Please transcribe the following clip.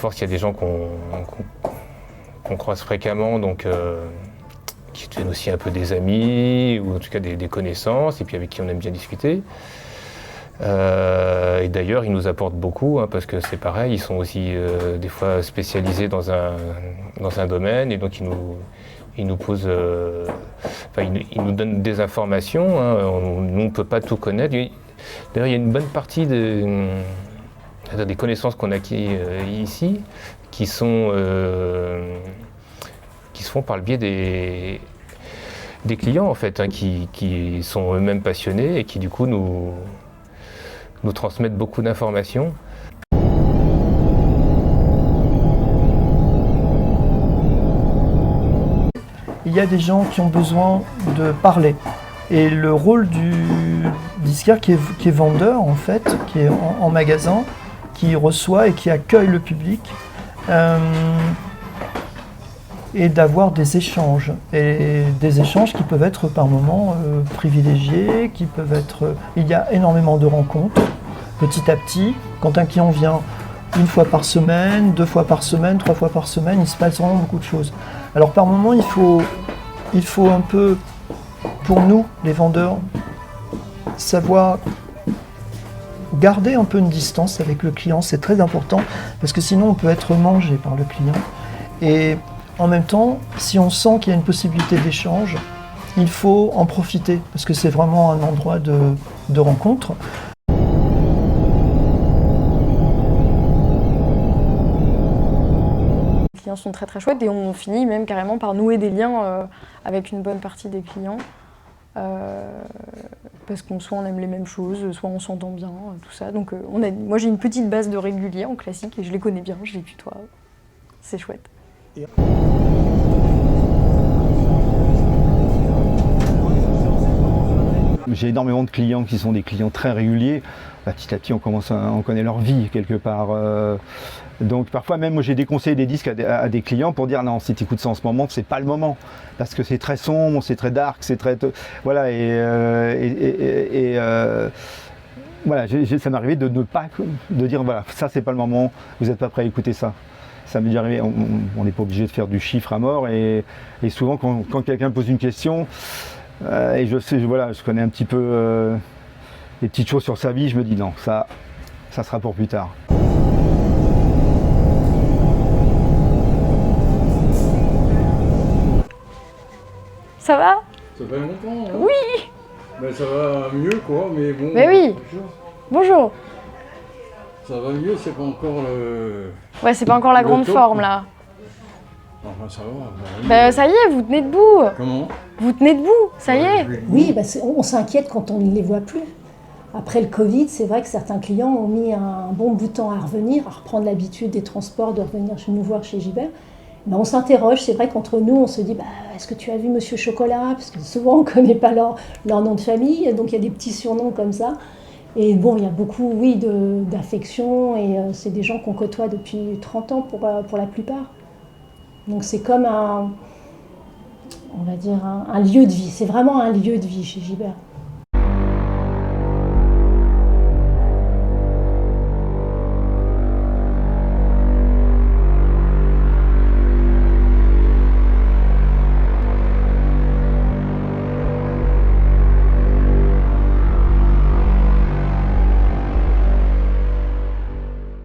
force, il y a des gens qu'on croise fréquemment, donc qui deviennent aussi un peu des amis, ou en tout cas des connaissances, et puis avec qui on aime bien discuter. Et d'ailleurs, ils nous apportent beaucoup, parce que c'est pareil, ils sont aussi des fois spécialisés dans un domaine, et donc ils nous posent, ils nous donnent des informations. Nous, on ne peut pas tout connaître. D'ailleurs, il y a une bonne partie des connaissances qu'on acquis ici qui se font par le biais des clients, en fait, qui sont eux-mêmes passionnés et qui, du coup, nous transmettent beaucoup d'informations. Il y a des gens qui ont besoin de parler. Et le rôle du disquaire qui est vendeur, en fait, qui est en magasin, qui reçoit et qui accueille le public, et d'avoir des échanges. Et des échanges qui peuvent être par moments privilégiés, qui peuvent être... Il y a énormément de rencontres, petit à petit. Quand un client vient une fois par semaine, 2 fois par semaine, 3 fois par semaine, il se passe vraiment beaucoup de choses. Alors par moment, il faut un peu, pour nous, les vendeurs, savoir garder un peu une distance avec le client, c'est très important, parce que sinon on peut être mangé par le client. Et en même temps, si on sent qu'il y a une possibilité d'échange, il faut en profiter, parce que c'est vraiment un endroit de rencontre. Les clients sont très très chouettes et on finit même carrément par nouer des liens avec une bonne partie des clients. Parce qu'on soit on aime les mêmes choses, soit on s'entend bien, tout ça. Donc moi j'ai une petite base de réguliers en classique et je les connais bien, je les tutoie. C'est chouette. J'ai énormément de clients qui sont des clients très réguliers. Petit à petit, on connaît leur vie quelque part. Donc parfois même, moi j'ai déconseillé des disques à des clients pour dire non, si tu écoutes ça en ce moment, c'est pas le moment. Parce que c'est très sombre, c'est très dark, c'est très... Voilà, voilà, ça m'est arrivé de dire voilà, ça c'est pas le moment, vous n'êtes pas prêt à écouter ça. Ça m'est déjà arrivé, on n'est pas obligé de faire du chiffre à mort et souvent quand quelqu'un pose une question, et je connais un petit peu les petites choses sur sa vie, je me dis non, ça sera pour plus tard. Ça va? Ça fait longtemps, hein? Oui! Ben, ça va mieux quoi, mais bon... Mais oui! Bonjour! Ça va mieux, c'est pas encore le... Ouais, c'est pas encore la grande top. forme là. Enfin ça va. Bah ça y est, vous tenez debout! Comment? Vous tenez debout, ça y est! Oui, on s'inquiète quand on ne les voit plus. Après le Covid, c'est vrai que certains clients ont mis un bon bout de temps à revenir, à reprendre l'habitude des transports, de revenir nous voir chez Gibert. Mais on s'interroge, c'est vrai qu'entre nous, on se dit est-ce que tu as vu Monsieur Chocolat? Parce que souvent, on ne connaît pas leur nom de famille, donc il y a des petits surnoms comme ça. Et bon, il y a beaucoup, oui, d'affection, et c'est des gens qu'on côtoie depuis 30 ans pour la plupart. Donc c'est comme on va dire un lieu de vie, c'est vraiment un lieu de vie chez Gibert.